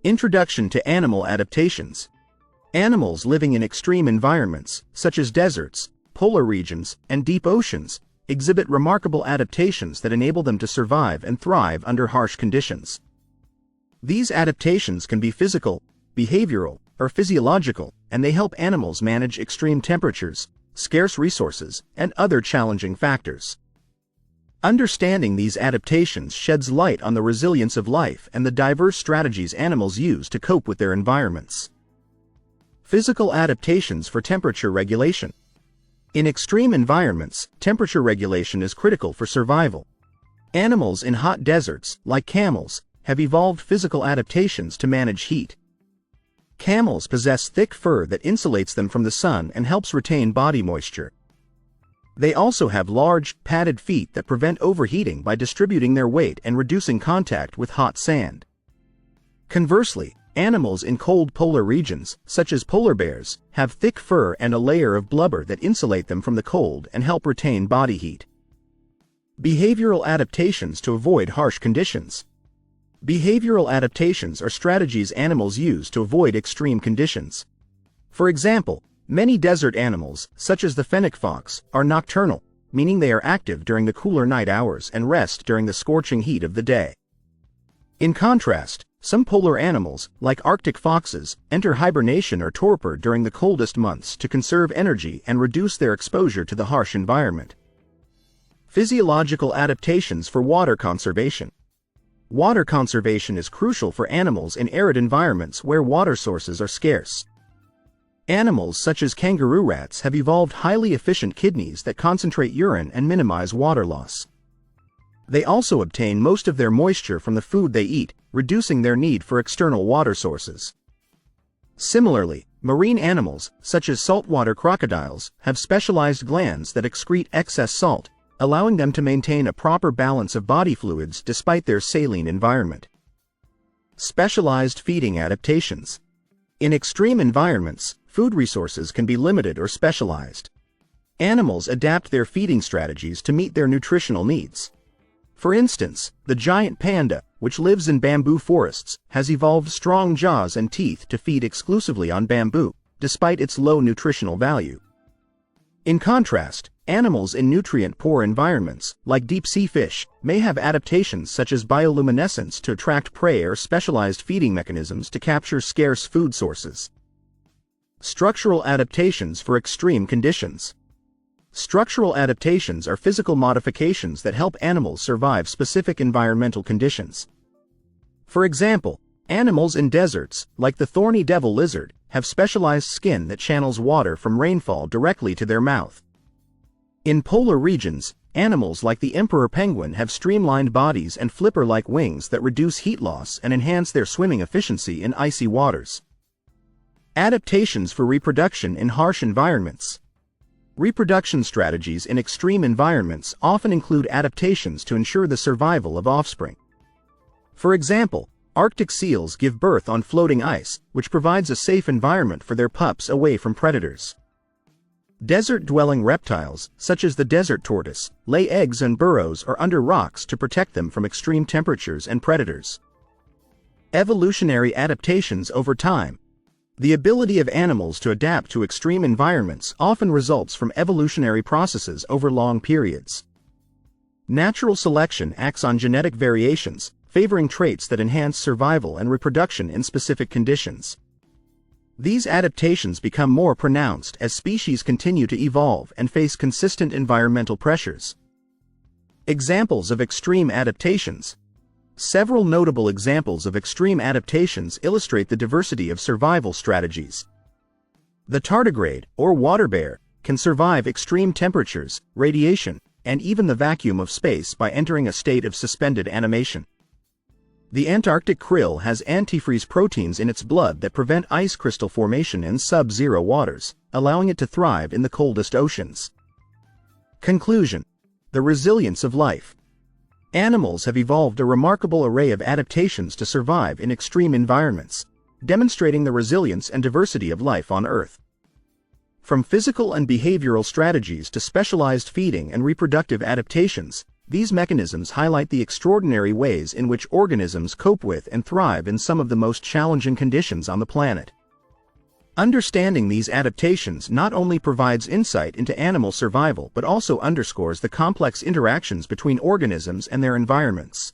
Introduction to animal adaptations. Animals living in extreme environments, such as deserts, polar regions, and deep oceans, exhibit remarkable adaptations that enable them to survive and thrive under harsh conditions. These adaptations can be physical, behavioral, or physiological, and they help animals manage extreme temperatures, scarce resources, and other challenging factors. Understanding these adaptations sheds light on the resilience of life and the diverse strategies animals use to cope with their environments. Physical adaptations for temperature regulation. In extreme environments, temperature regulation is critical for survival. Animals in hot deserts, like camels, have evolved physical adaptations to manage heat. Camels possess thick fur that insulates them from the sun and helps retain body moisture. They also have large, padded feet that prevent overheating by distributing their weight and reducing contact with hot sand. Conversely, animals in cold polar regions, such as polar bears, have thick fur and a layer of blubber that insulate them from the cold and help retain body heat. Behavioral adaptations to avoid harsh conditions. Behavioral adaptations are strategies animals use to avoid extreme conditions. For example, many desert animals, such as the fennec fox, are nocturnal, meaning they are active during the cooler night hours and rest during the scorching heat of the day. In contrast, some polar animals, like Arctic foxes, enter hibernation or torpor during the coldest months to conserve energy and reduce their exposure to the harsh environment. Physiological adaptations for water conservation. Water conservation is crucial for animals in arid environments where water sources are scarce. Animals such as kangaroo rats have evolved highly efficient kidneys that concentrate urine and minimize water loss. They also obtain most of their moisture from the food they eat, reducing their need for external water sources. Similarly, marine animals, such as saltwater crocodiles, have specialized glands that excrete excess salt, allowing them to maintain a proper balance of body fluids despite their saline environment. Specialized feeding adaptations. In extreme environments, food resources can be limited or specialized. Animals adapt their feeding strategies to meet their nutritional needs. For instance, the giant panda, which lives in bamboo forests, has evolved strong jaws and teeth to feed exclusively on bamboo, despite its low nutritional value. In contrast, animals in nutrient-poor environments, like deep-sea fish, may have adaptations such as bioluminescence to attract prey or specialized feeding mechanisms to capture scarce food sources. Structural adaptations for extreme conditions. Structural adaptations are physical modifications that help animals survive specific environmental conditions. For example, animals in deserts, like the thorny devil lizard, have specialized skin that channels water from rainfall directly to their mouth. In polar regions, animals like the emperor penguin have streamlined bodies and flipper-like wings that reduce heat loss and enhance their swimming efficiency in icy waters. Adaptations for reproduction in harsh environments. Reproduction strategies in extreme environments often include adaptations to ensure the survival of offspring. For example, Arctic seals give birth on floating ice, which provides a safe environment for their pups away from predators. Desert-dwelling reptiles, such as the desert tortoise, lay eggs in burrows or under rocks to protect them from extreme temperatures and predators. Evolutionary adaptations over time. The ability of animals to adapt to extreme environments often results from evolutionary processes over long periods. Natural selection acts on genetic variations, favoring traits that enhance survival and reproduction in specific conditions. These adaptations become more pronounced as species continue to evolve and face consistent environmental pressures. Examples of extreme adaptations. Several notable examples of extreme adaptations illustrate the diversity of survival strategies. The tardigrade, or water bear, can survive extreme temperatures, radiation, and even the vacuum of space by entering a state of suspended animation. The Antarctic krill has antifreeze proteins in its blood that prevent ice crystal formation in sub-zero waters, allowing it to thrive in the coldest oceans. Conclusion: the resilience of life. Animals have evolved a remarkable array of adaptations to survive in extreme environments, demonstrating the resilience and diversity of life on Earth. From physical and behavioral strategies to specialized feeding and reproductive adaptations, These mechanisms highlight the extraordinary ways in which organisms cope with and thrive in some of the most challenging conditions on the planet. Understanding these adaptations not only provides insight into animal survival but also underscores the complex interactions between organisms and their environments.